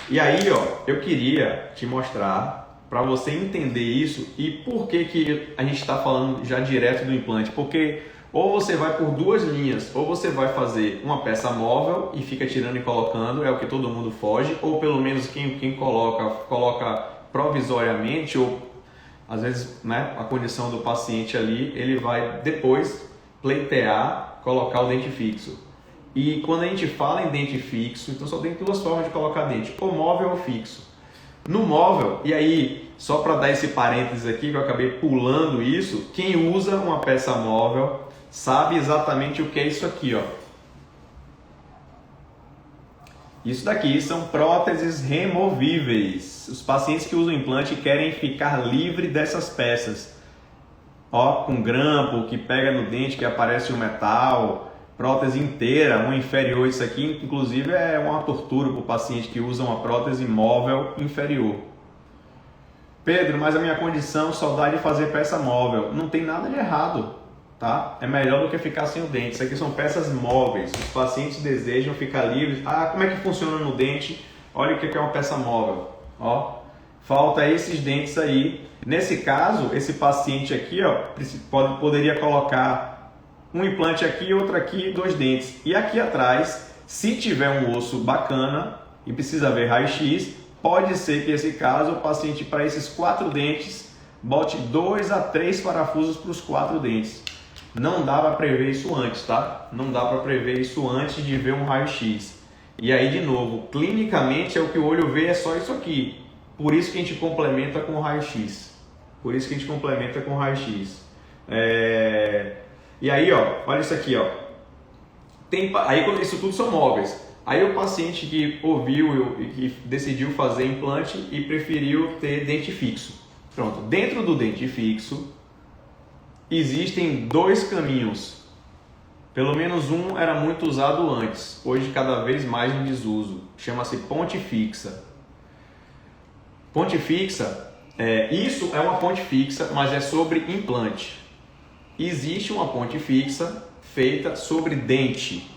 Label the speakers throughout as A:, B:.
A: E aí, ó, eu queria te mostrar para você entender isso e por que a gente está falando já direto do implante. Porque ou você vai por duas linhas, ou você vai fazer uma peça móvel e fica tirando e colocando, é o que todo mundo foge, ou pelo menos quem coloca provisoriamente, ou às vezes, né, a condição do paciente ali, ele vai depois pleitear, colocar o dente fixo. E quando a gente fala em dente fixo, então só tem duas formas de colocar dente, ou móvel ou fixo. No móvel, e aí, só para dar esse parênteses aqui, que eu acabei pulando isso, quem usa uma peça móvel sabe exatamente o que é isso aqui, ó. Isso daqui são próteses removíveis. Os pacientes que usam implante querem ficar livre dessas peças. Ó, com grampo, que pega no dente, que aparece o metal, prótese inteira, uma inferior. Isso aqui, inclusive, é uma tortura para o paciente que usa uma prótese móvel inferior. Pedro, mas a minha condição só dá de fazer peça móvel. Não tem nada de errado, tá? É melhor do que ficar sem o dente. Isso aqui são peças móveis. Os pacientes desejam ficar livres. Ah, como é que funciona no dente? Olha o que é uma peça móvel. Ó, falta esses dentes aí. Nesse caso, esse paciente aqui, ó, poderia colocar um implante aqui, outro aqui, dois dentes. E aqui atrás, se tiver um osso bacana e precisa ver raio-x, pode ser que esse caso o paciente, para esses 4 dentes, bote 2 a 3 parafusos para os 4 dentes. Não dá para prever isso antes, tá? Não dá para prever isso antes de ver um raio-x. E aí, de novo, clinicamente é o que o olho vê, é só isso aqui. Por isso que a gente complementa com o raio-x. Por isso que a gente complementa com o raio-x. E aí, ó, olha isso aqui, ó. Aí isso tudo são móveis. Aí o paciente que ouviu e que decidiu fazer implante e preferiu ter dente fixo. Pronto, dentro do dente fixo existem 2 caminhos. Pelo menos um era muito usado antes, hoje cada vez mais em desuso. Chama-se ponte fixa. Ponte fixa, isso é uma ponte fixa, mas é sobre implante. Existe uma ponte fixa feita sobre dente.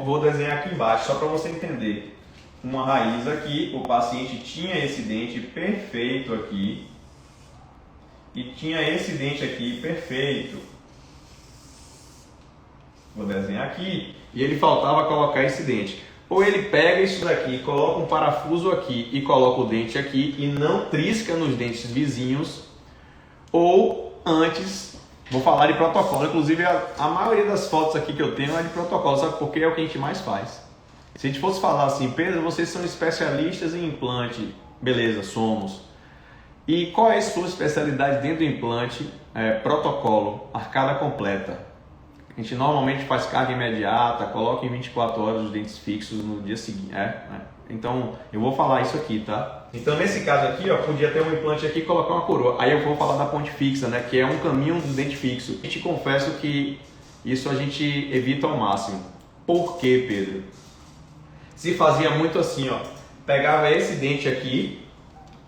A: Vou desenhar aqui embaixo só para você entender. Uma raiz aqui, o paciente tinha esse dente perfeito aqui e tinha esse dente aqui perfeito. Vou desenhar aqui e ele faltava colocar esse dente. Ou ele pega isso daqui, coloca um parafuso aqui e coloca o dente aqui e não trisca nos dentes vizinhos. Ou antes, vou falar de protocolo, inclusive a maioria das fotos aqui que eu tenho é de protocolo, sabe por quê? É o que a gente mais faz. Se a gente fosse falar assim, Pedro, vocês são especialistas em implante, beleza, somos. E qual é a sua especialidade dentro do implante? Protocolo, arcada completa. A gente normalmente faz carga imediata, coloca em 24 horas os dentes fixos no dia seguinte. Então, eu vou falar isso aqui, tá? Então, nesse caso aqui, ó, podia ter um implante aqui e colocar uma coroa. Aí eu vou falar da ponte fixa, né? Que é um caminho do dente fixo. E te confesso que isso a gente evita ao máximo. Por quê, Pedro? Se fazia muito assim, ó. Pegava esse dente aqui,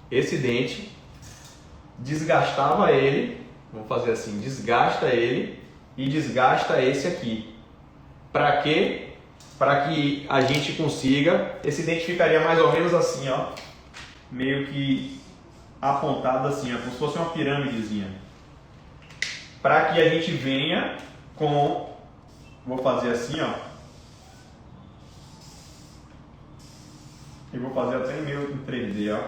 A: esse dente, desgastava ele. Vamos fazer assim, desgasta ele e desgasta esse aqui. Para quê? Para que a gente consiga, esse dente ficaria mais ou menos assim, ó, meio que apontado assim, ó, como se fosse uma pirâmidezinha. Para que a gente venha com, vou fazer assim, ó, e vou fazer até meio em 3D, ó,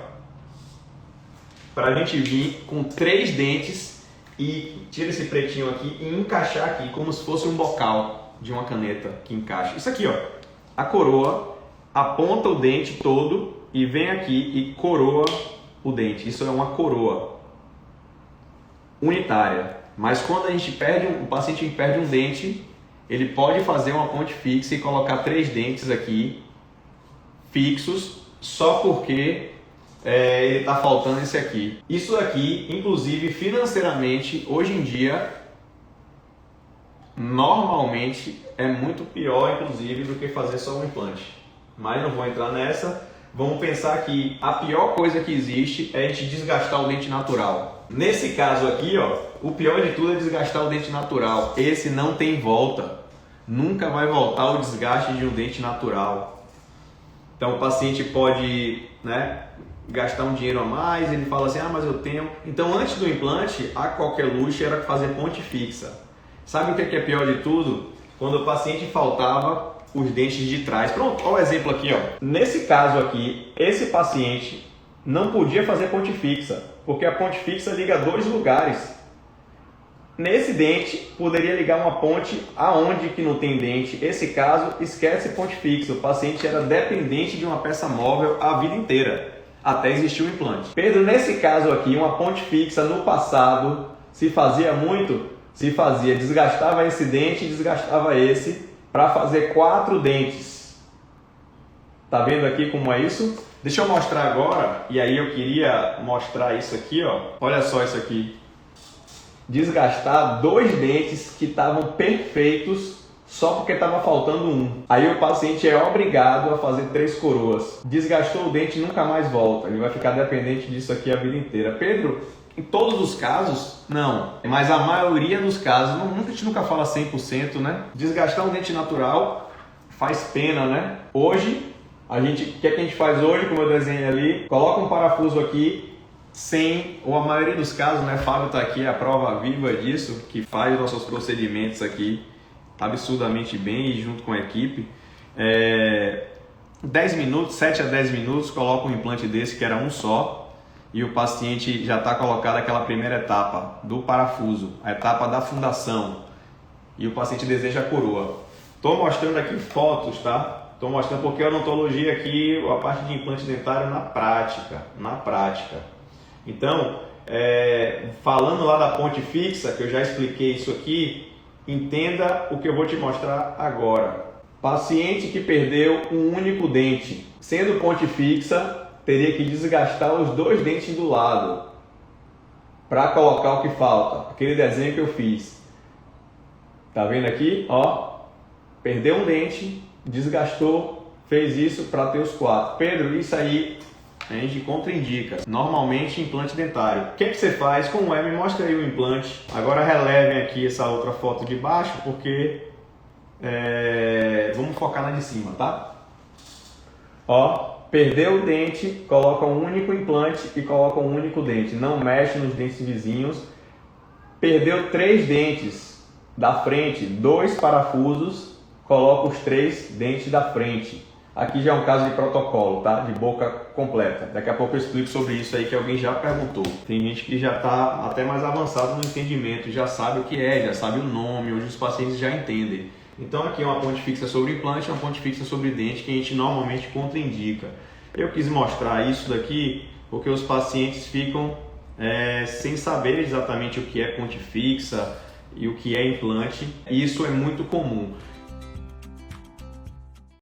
A: para a gente vir com 3 dentes e tira esse pretinho aqui e encaixar aqui como se fosse um bocal de uma caneta que encaixa. Isso aqui, ó, a coroa aponta o dente todo e vem aqui e coroa o dente. Isso é uma coroa unitária. Mas quando a gente o paciente perde um dente, ele pode fazer uma ponte fixa e colocar 3 dentes aqui fixos só porque ele está faltando esse aqui. Isso aqui, inclusive financeiramente, hoje em dia, normalmente é muito pior, inclusive, do que fazer só um implante. Mas não vou entrar nessa. Vamos pensar que a pior coisa que existe é a gente desgastar o dente natural. Nesse caso aqui, ó, o pior de tudo é desgastar o dente natural. Esse não tem volta. nunca vai voltar o desgaste de um dente natural. Então o paciente pode, né, gastar um dinheiro a mais, ele fala assim, mas eu tenho... Então antes do implante, a qualquer luxo era fazer ponte fixa. Sabe o que é pior de tudo? Quando o paciente faltava os dentes de trás. Pronto, olha o exemplo aqui, ó. Nesse caso aqui, esse paciente não podia fazer ponte fixa, porque a ponte fixa liga dois lugares. Nesse dente, poderia ligar uma ponte aonde que não tem dente. Esse caso, esquece ponte fixa. O paciente era dependente de uma peça móvel a vida inteira, até existir o implante. Pedro, nesse caso aqui, uma ponte fixa no passado, se fazia muito? Se fazia. Desgastava esse dente e desgastava esse para fazer 4 dentes. Tá vendo aqui como é isso? Deixa eu mostrar agora, e aí eu queria mostrar isso aqui, ó. Olha só isso aqui. Desgastar 2 dentes que estavam perfeitos só porque estava faltando um. Aí o paciente é obrigado a fazer 3 coroas. Desgastou o dente, nunca mais volta. Ele vai ficar dependente disso aqui a vida inteira. Pedro, em todos os casos, não. Mas a maioria dos casos, a gente nunca fala 100%, né? Desgastar um dente natural faz pena, né? Hoje, o que a gente faz hoje, como eu desenhei ali, coloca um parafuso aqui, ou a maioria dos casos, né? Fábio está aqui, a prova viva disso, que faz os nossos procedimentos aqui absurdamente bem e junto com a equipe. 10 minutos, 7 a 10 minutos, coloca um implante desse que era um só e o paciente já está colocado aquela primeira etapa do parafuso, a etapa da fundação, e o paciente deseja a coroa. Estou mostrando aqui fotos, tá? Estou mostrando porque a odontologia aqui, a parte de implante dentário na prática. Então, falando lá da ponte fixa, que eu já expliquei isso aqui, entenda o que eu vou te mostrar agora. Paciente que perdeu um único dente, sendo ponte fixa, teria que desgastar os 2 dentes do lado para colocar o que falta. Aquele desenho que eu fiz. Tá vendo aqui? Ó, perdeu um dente, desgastou, fez isso para ter os 4. Pedro, isso aí a gente contraindica. Normalmente implante dentário. O que você faz? Como me mostra aí o implante. Agora relevem aqui essa outra foto de baixo, porque vamos focar na de cima, tá? Ó, perdeu o dente, coloca um único implante e coloca um único dente. Não mexe nos dentes vizinhos. Perdeu 3 dentes da frente, 2 parafusos, coloca os 3 dentes da frente. Aqui já é um caso de protocolo, tá? De boca completa. Daqui a pouco eu explico sobre isso aí que alguém já perguntou. Tem gente que já está até mais avançado no entendimento, já sabe o que já sabe o nome, hoje os pacientes já entendem. Então aqui é uma ponte fixa sobre implante, uma ponte fixa sobre dente que a gente normalmente contraindica. Eu quis mostrar isso daqui porque os pacientes ficam sem saber exatamente o que é ponte fixa e o que é implante. E isso é muito comum.